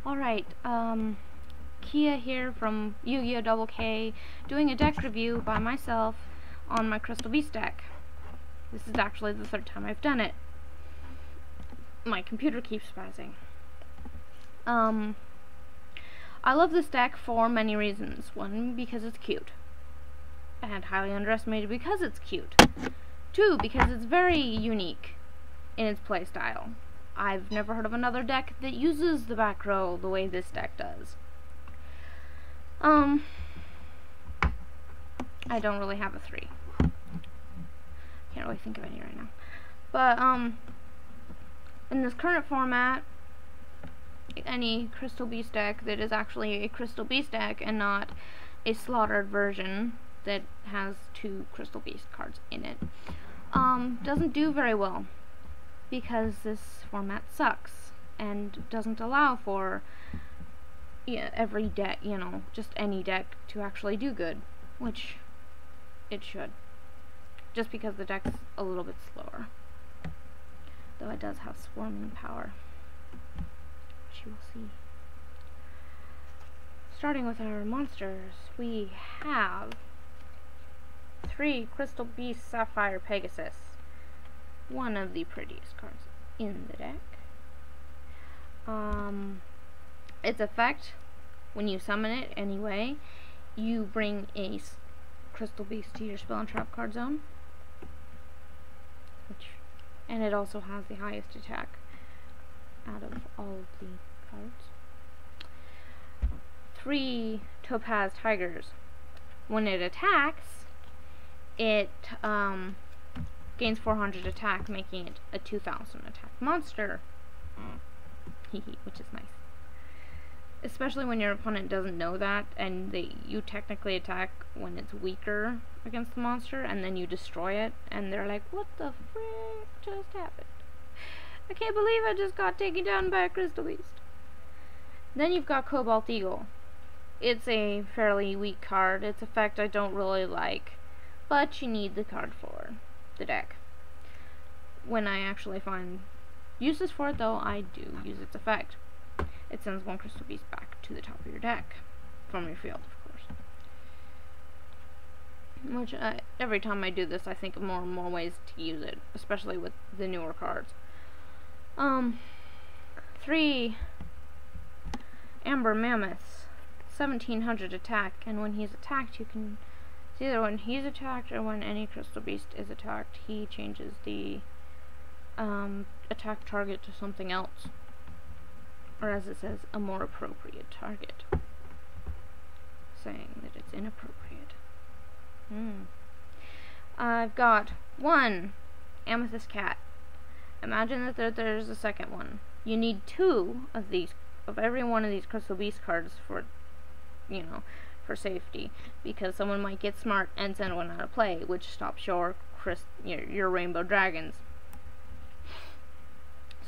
Alright, Kia here from Yu-Gi-Oh! Double K, doing a deck review by myself on my Crystal Beast deck. This is actually the third time I've done it. My computer keeps spazzing. I love this deck for many reasons. One, because it's cute. And highly underestimated because it's cute. Two, because it's very unique in its playstyle. I've never heard of another deck that uses the back row the way this deck does. I don't really have a 3. Can't really think of any right now. But, in this current format, any Crystal Beast deck that is actually a Crystal Beast deck and not a slaughtered version that has 2 Crystal Beast cards in it, doesn't do very well. Because this format sucks and doesn't allow for every deck, just any deck to actually do good, which it should. Just because the deck's a little bit slower. Though it does have swarming power, which you will see. Starting with our monsters, we have 3 Crystal Beast Sapphire Pegasus. One of the prettiest cards in the deck. Its effect, when you summon it anyway, you bring a Crystal Beast to your spell and trap card zone. And it also has the highest attack out of all of the cards. 3 Topaz Tigers. When it attacks, it gains 400 attack, making it a 2000 attack monster. Which is nice. Especially when your opponent doesn't know that, and you technically attack when it's weaker against the monster, and then you destroy it, and they're like, what the frick just happened? I can't believe I just got taken down by a Crystal Beast. Then you've got Cobalt Eagle. It's a fairly weak card. Its effect I don't really like, but you need the card for the deck. When I actually find uses for it, though, I do use its effect. It sends 1 Crystal Beast back to the top of your deck from your field, of course. Which every time I do this, I think of more and more ways to use it, especially with the newer cards. 3 Amber Mammoths, 1700 attack, and when he's attacked, you can. It's either when he's attacked or when any Crystal Beast is attacked, he changes the attack target to something else. Or as it says, a more appropriate target. Saying that it's inappropriate. I've got 1 Amethyst Cat. Imagine that there's a second one. You need 2 of these, of every one of these Crystal Beast cards for, for safety, because someone might get smart and send one out of play, which stops your Rainbow Dragons.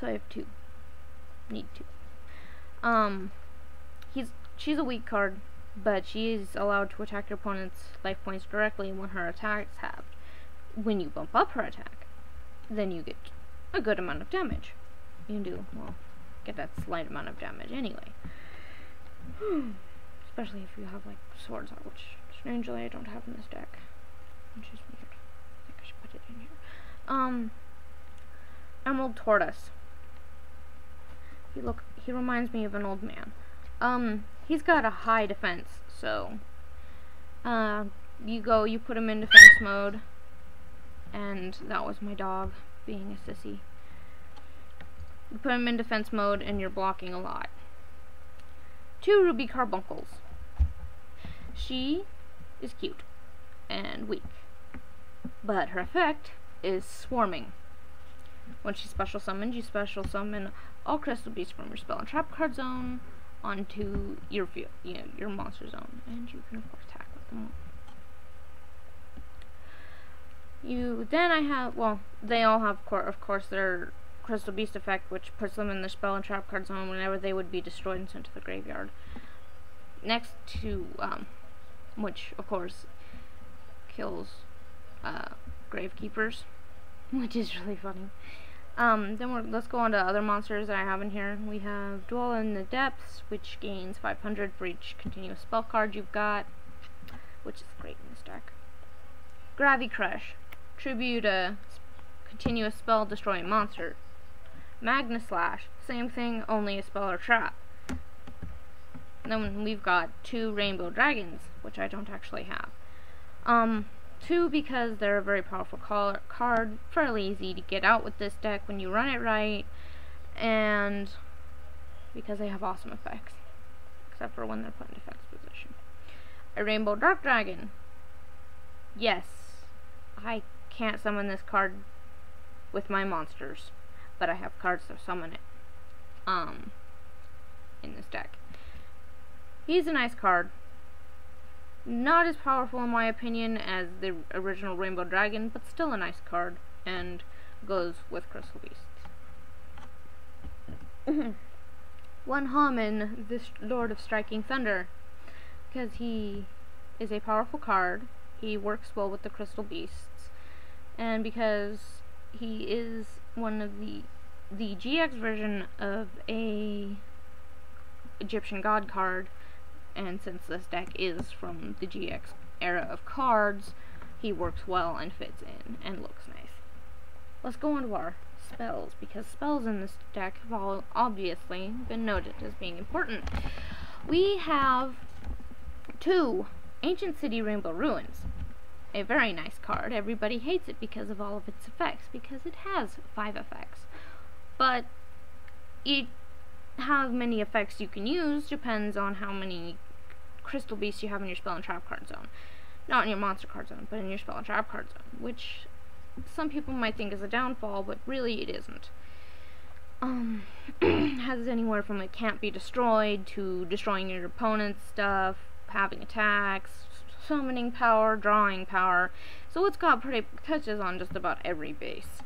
So I have 2. Need 2. She's a weak card, but she is allowed to attack your opponent's life points directly when her attack's halved. When you bump up her attack, then you get a good amount of damage. You can get that slight amount of damage anyway. Especially if you have, swords out, which, strangely, I don't have in this deck. Which is weird. I think I should put it in here. Emerald Tortoise. He reminds me of an old man. He's got a high defense, so you put him in defense mode, and that was my dog being a sissy. You put him in defense mode and you're blocking a lot. 2 Ruby Carbuncles. She is cute and weak, but her effect is swarming. When she's special summoned, you special summon all Crystal Beasts from your spell and trap card zone onto your field, your monster zone, and you can of course attack with them all. They all have, of course, their Crystal Beast effect, which puts them in the spell and trap card zone whenever they would be destroyed and sent to the graveyard. Next to, which of course kills Gravekeepers, which is really funny. Let's go on to other monsters that I have in here. We have Dwell in the Depths, which gains 500 for each continuous spell card you've got, which is great in this deck. Gravy Crush, tribute a continuous spell destroying monster. Magna Slash, same thing, only a spell or trap. Then we've got 2 Rainbow Dragons, which I don't actually have. 2 because they're a very powerful card, fairly easy to get out with this deck when you run it right, and because they have awesome effects, except for when they're put in defense position. A Rainbow Dark Dragon. Yes, I can't summon this card with my monsters, but I have cards to summon it in this deck. He's a nice card. Not as powerful in my opinion as the original Rainbow Dragon, but still a nice card, and goes with Crystal Beasts. One Haman, this Lord of Striking Thunder, because he is a powerful card, he works well with the Crystal Beasts, and because he is one of the GX version of a Egyptian God card, and since this deck is from the GX era of cards, he works well and fits in and looks nice. Let's go on to our spells, because spells in this deck have all obviously been noted as being important. We have 2 Ancient City Rainbow Ruins. A very nice card. Everybody hates it because of all of its effects, because it has 5 effects. But how many effects you can use depends on how many Crystal Beasts you have in your spell and trap card zone. Not in your monster card zone, but in your spell and trap card zone, which some people might think is a downfall, but really it isn't. Has anywhere from it can't be destroyed to destroying your opponent's stuff, having attacks, summoning power, drawing power, so it's got pretty touches on just about every base.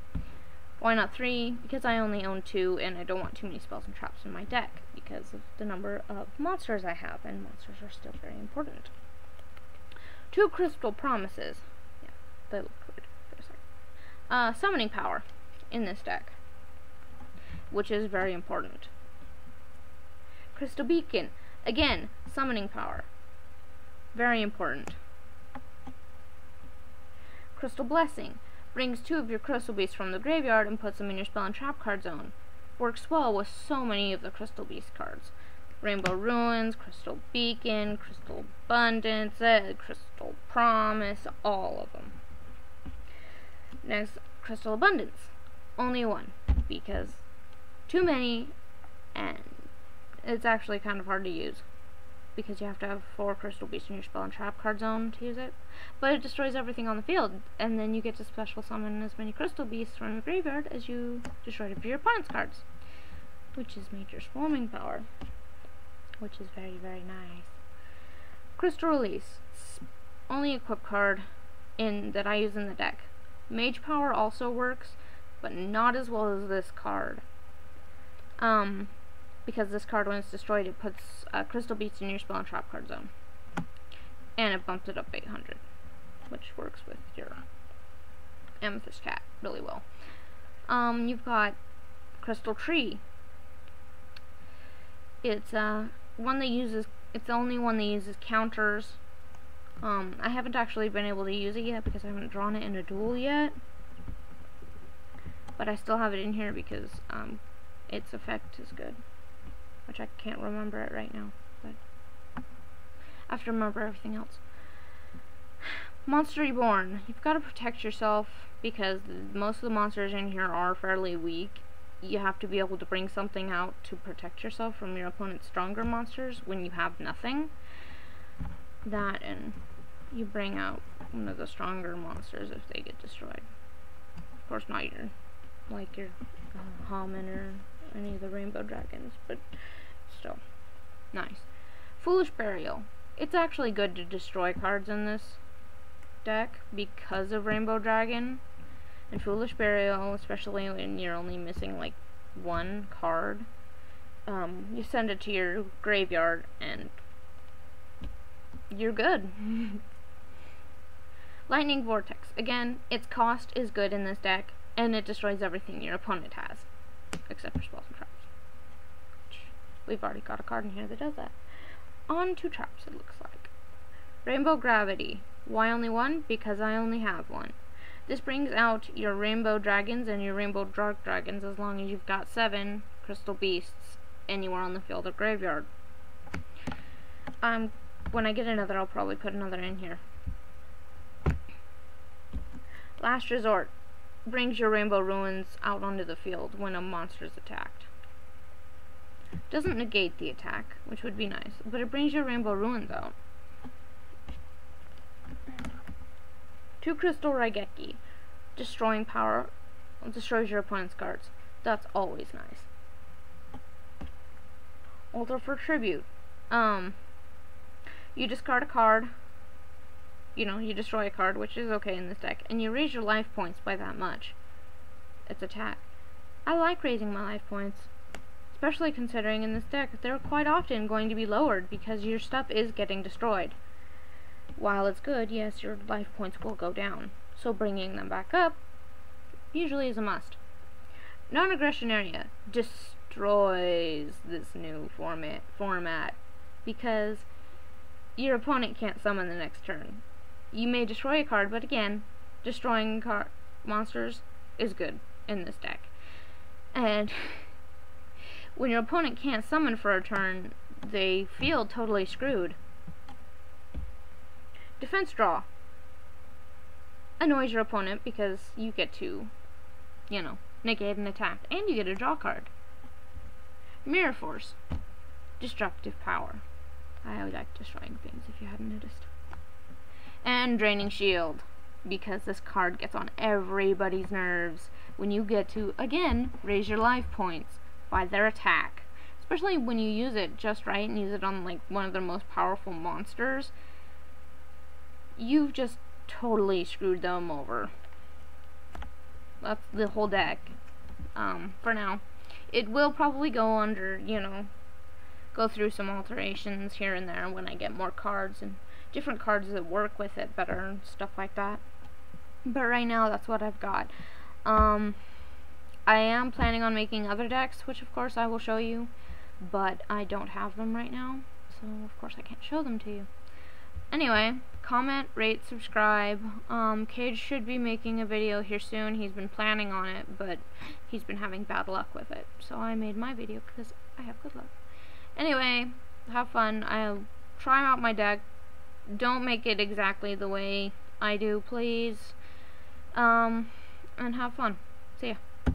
Why not 3? Because I only own 2 and I don't want too many spells and traps in my deck because of the number of monsters I have, and monsters are still very important. 2 Crystal Promises. Yeah, they look good for a second. Summoning power in this deck, which is very important. Crystal Beacon. Again, summoning power. Very important. Crystal Blessing. Brings 2 of your Crystal Beasts from the graveyard and puts them in your spell and trap card zone. Works well with so many of the Crystal Beast cards. Rainbow Ruins, Crystal Beacon, Crystal Abundance, Crystal Promise, all of them. Next, Crystal Abundance. Only 1, because too many, and it's actually kind of hard to use, because you have to have 4 Crystal Beasts in your spell and trap card zone to use it. But it destroys everything on the field, and then you get to special summon as many Crystal Beasts from your graveyard as you destroyed of your opponent's cards, which is major swarming power, which is very, very nice. Crystal Release. Only equip card that I use in the deck. Mage power also works, but not as well as this card. Because this card, when it's destroyed, it puts Crystal Beasts in your spell and trap card zone. And it bumps it up 800, which works with your Amethyst Cat really well. You've got Crystal Tree. It's one that uses, it's the only one that uses counters. I haven't actually been able to use it yet because I haven't drawn it in a duel yet. But I still have it in here because its effect is good, which I can't remember it right now, but I have to remember everything else. Monster Reborn. You've got to protect yourself because most of the monsters in here are fairly weak. You have to be able to bring something out to protect yourself from your opponent's stronger monsters when you have nothing. That, and you bring out one of the stronger monsters if they get destroyed. Of course not your, like your Haman or any of the Rainbow Dragons, but still nice. Foolish Burial. It's actually good to destroy cards in this deck because of Rainbow Dragon and Foolish Burial, especially when you're only missing like 1 card. You send it to your graveyard and you're good. Lightning Vortex. Again, its cost is good in this deck and it destroys everything your opponent has, except for spells and traps. We've already got a card in here that does that. On to traps, it looks like. Rainbow Gravity. Why only one? Because I only have one. This brings out your rainbow dragons and your rainbow dark dragons as long as you've got 7 crystal beasts anywhere on the field or graveyard. When I get another, I'll probably put another in here. Last Resort. Brings your rainbow ruins out onto the field when a monster is attacked. Doesn't negate the attack, which would be nice, but it brings your rainbow ruins out. 2 Crystal Raigeki. Destroying power destroys your opponent's cards. That's always nice. Altar for Tribute. You discard a card. You destroy a card, which is okay in this deck, and you raise your life points by that much. It's attack. I like raising my life points, especially considering in this deck they're quite often going to be lowered because your stuff is getting destroyed. While it's good, yes, your life points will go down, so bringing them back up usually is a must. Non-aggression area destroys this new format because your opponent can't summon the next turn. You may destroy a card, but again, destroying monsters is good in this deck. And when your opponent can't summon for a turn, they feel totally screwed. Defense Draw. Annoys your opponent because you get to, negate an attack, and you get a draw card. Mirror Force. Destructive power. I like destroying things, if you hadn't noticed. And Draining Shield, because this card gets on everybody's nerves when you get to, again, raise your life points by their attack. Especially when you use it just right and use it on, like, one of their most powerful monsters. You've just totally screwed them over. That's the whole deck, for now. It will probably go under, go through some alterations here and there when I get more cards and different cards that work with it better and stuff like that. But right now, that's what I've got. I am planning on making other decks, which of course I will show you, but I don't have them right now, so of course I can't show them to you. Anyway, comment, rate, subscribe. Cage should be making a video here soon. He's been planning on it, but he's been having bad luck with it, so I made my video because I have good luck. Anyway, have fun. I'll try out my deck. Don't make it exactly the way I do, please. And have fun. See ya.